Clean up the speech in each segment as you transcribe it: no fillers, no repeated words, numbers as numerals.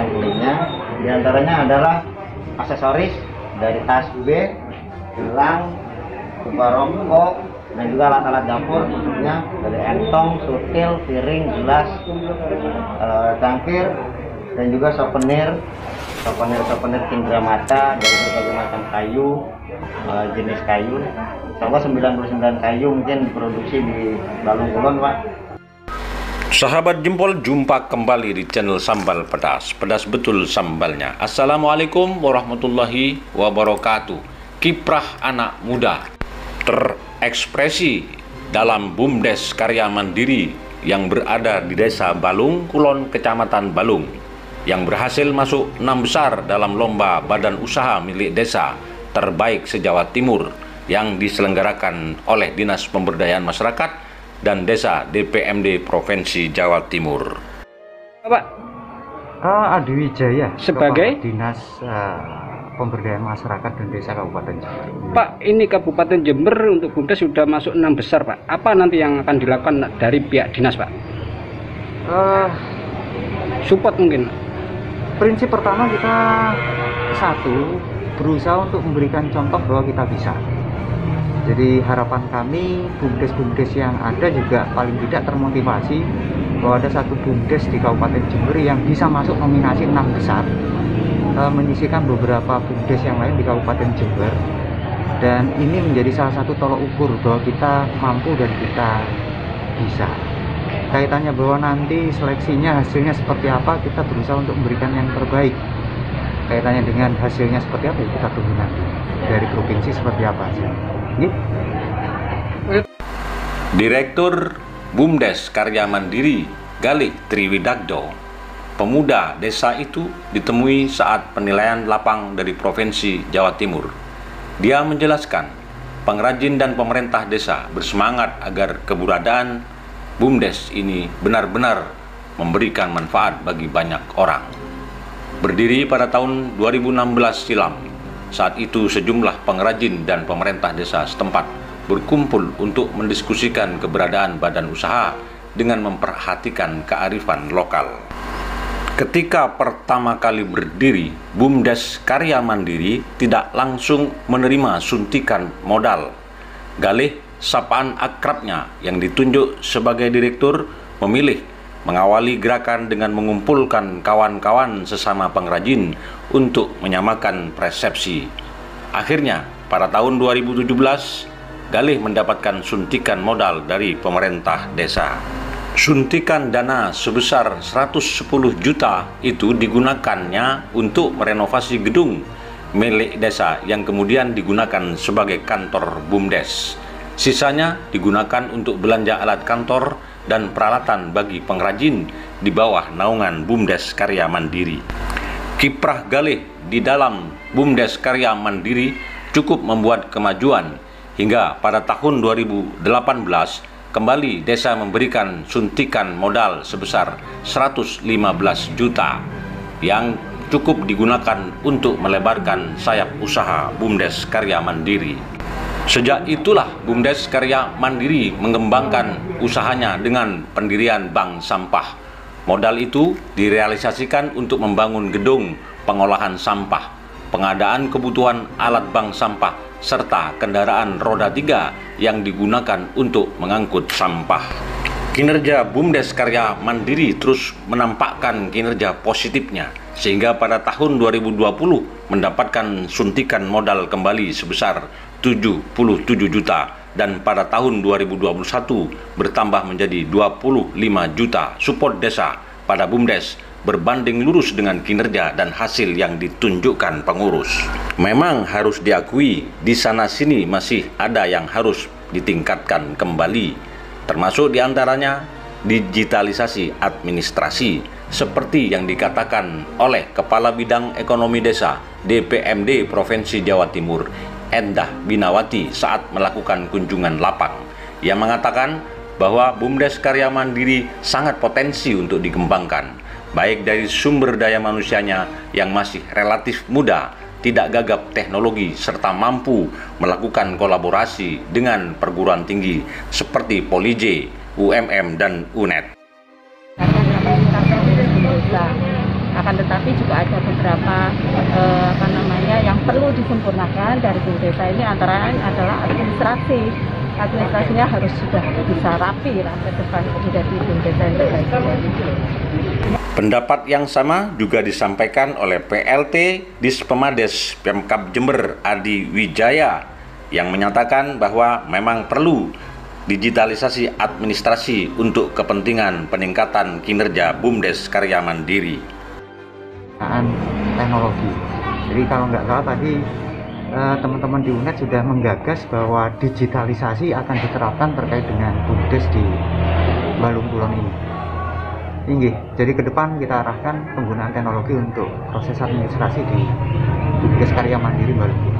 sampulnya. Di antaranya adalah aksesoris dari tas B, gelang, pipa rokok, dan juga alat-alat dapur, khususnya dari entong, sutil, piring, gelas, cangkir, dan juga souvenir cindera mata dari berbagai macam kayu, jenis kayu. Insya Allah 99 kayu mungkin diproduksi di Balung Kulon, Pak. Sahabat Jempol, jumpa kembali di channel Sambal Pedas. Pedas betul sambalnya. Assalamualaikum warahmatullahi wabarakatuh. Kiprah anak muda terekspresi dalam BUMDes Karya Mandiri yang berada di Desa Balung Kulon, Kecamatan Balung, yang berhasil masuk 6 besar dalam lomba badan usaha milik desa terbaik se-Jawa Timur yang diselenggarakan oleh Dinas Pemberdayaan Masyarakat dan Desa DPMD Provinsi Jawa Timur. Pak Adi Wijaya sebagai Dinas Pemberdayaan Masyarakat dan Desa Kabupaten Jember. Pak, ini Kabupaten Jember untuk BUMDes sudah masuk 6 besar, Pak. Apa nanti yang akan dilakukan dari pihak dinas, Pak? Support mungkin. Prinsip pertama kita berusaha untuk memberikan contoh bahwa kita bisa. Jadi harapan kami BUMDes yang ada juga paling tidak termotivasi bahwa ada satu BUMDes di Kabupaten Jember yang bisa masuk nominasi 6 besar, menyisihkan beberapa BUMDes yang lain di Kabupaten Jember, dan ini menjadi salah satu tolok ukur bahwa kita mampu dan kita bisa. Kaitannya bahwa nanti seleksinya hasilnya seperti apa, kita berusaha untuk memberikan yang terbaik. Kaitannya dengan hasilnya seperti apa, kita tunggu nanti dari provinsi seperti apa hasilnya. Direktur BUMDes Karya Mandiri Galih Triwidagdo, pemuda desa itu ditemui saat penilaian lapang dari Provinsi Jawa Timur. Dia menjelaskan, pengrajin dan pemerintah desa bersemangat agar keberadaan BUMDes ini benar-benar memberikan manfaat bagi banyak orang. Berdiri pada tahun 2016 silam, saat itu sejumlah pengrajin dan pemerintah desa setempat berkumpul untuk mendiskusikan keberadaan badan usaha dengan memperhatikan kearifan lokal. Ketika pertama kali berdiri, BUMDes Karya Mandiri tidak langsung menerima suntikan modal. Galih, sapaan akrabnya yang ditunjuk sebagai direktur, memilih mengawali gerakan dengan mengumpulkan kawan-kawan sesama pengrajin untuk menyamakan persepsi. Akhirnya, pada tahun 2017, Galih mendapatkan suntikan modal dari pemerintah desa. Suntikan dana sebesar 110 juta itu digunakannya untuk merenovasi gedung milik desa yang kemudian digunakan sebagai kantor BUMDes. Sisanya digunakan untuk belanja alat kantor dan peralatan bagi pengrajin di bawah naungan BUMDes Karya Mandiri. Kiprah Galih di dalam BUMDes Karya Mandiri cukup membuat kemajuan hingga pada tahun 2018 kembali desa memberikan suntikan modal sebesar 115 juta yang cukup digunakan untuk melebarkan sayap usaha BUMDes Karya Mandiri. Sejak itulah BUMDes Karya Mandiri mengembangkan usahanya dengan pendirian bank sampah. Modal itu direalisasikan untuk membangun gedung pengolahan sampah, pengadaan kebutuhan alat bank sampah, serta kendaraan roda 3 yang digunakan untuk mengangkut sampah. Kinerja BUMDes Karya Mandiri terus menampakkan kinerja positifnya, sehingga pada tahun 2020 mendapatkan suntikan modal kembali sebesar 77 juta, dan pada tahun 2021 bertambah menjadi 25 juta support desa pada BUMDes, berbanding lurus dengan kinerja dan hasil yang ditunjukkan pengurus. Memang harus diakui, di sana-sini masih ada yang harus ditingkatkan kembali, termasuk diantaranya digitalisasi administrasi, seperti yang dikatakan oleh Kepala Bidang Ekonomi Desa DPMD Provinsi Jawa Timur, Endah Binawati, saat melakukan kunjungan lapang. Ia mengatakan bahwa BUMDes Karya Mandiri sangat potensi untuk dikembangkan, baik dari sumber daya manusianya yang masih relatif muda, tidak gagap teknologi, serta mampu melakukan kolaborasi dengan perguruan tinggi seperti Polij, UMM, dan UNED. akan tetapi juga ada beberapa yang perlu disempurnakan dari BUM Desa ini, antara lain adalah administrasinya harus sudah bisa rapi lah ke depan menjadi BUM Desa yang terbaik. Pendapat yang sama juga disampaikan oleh PLT Dispemades Pemkab Jember Adi Wijaya yang menyatakan bahwa memang perlu digitalisasi administrasi untuk kepentingan peningkatan kinerja BUMDes Karya Mandiri. Teknologi. Jadi kalau nggak salah tadi teman-teman di UNED sudah menggagas bahwa digitalisasi akan diterapkan terkait dengan BUMDes di Balung Kulon ini. Jadi ke depan kita arahkan penggunaan teknologi untuk proses administrasi di BUMDes Karya Mandiri Balung Kulon.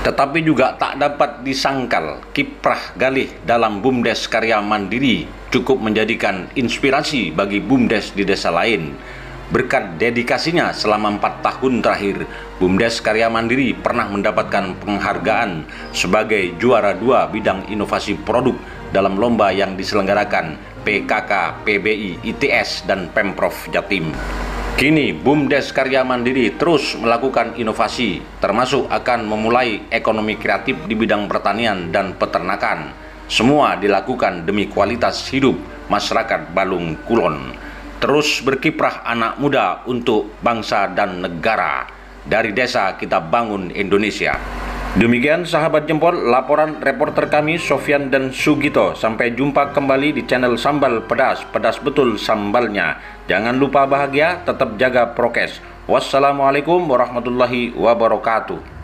Tetapi juga tak dapat disangkal kiprah Galih dalam BUMDes Karya Mandiri cukup menjadikan inspirasi bagi BUMDes di desa lain. Berkat dedikasinya selama 4 tahun terakhir, BUMDes Karya Mandiri pernah mendapatkan penghargaan sebagai juara 2 bidang inovasi produk dalam lomba yang diselenggarakan PKK, PBI, ITS, dan Pemprov Jatim. Kini BUMDes Karya Mandiri terus melakukan inovasi, termasuk akan memulai ekonomi kreatif di bidang pertanian dan peternakan. Semua dilakukan demi kualitas hidup masyarakat Balung Kulon. Terus berkiprah anak muda untuk bangsa dan negara. Dari desa kita bangun Indonesia. Demikian sahabat Jempol, laporan reporter kami Sofyan dan Sugito. Sampai jumpa kembali di channel Sambal Pedas, pedas betul sambalnya. Jangan lupa bahagia, tetap jaga prokes. Wassalamualaikum warahmatullahi wabarakatuh.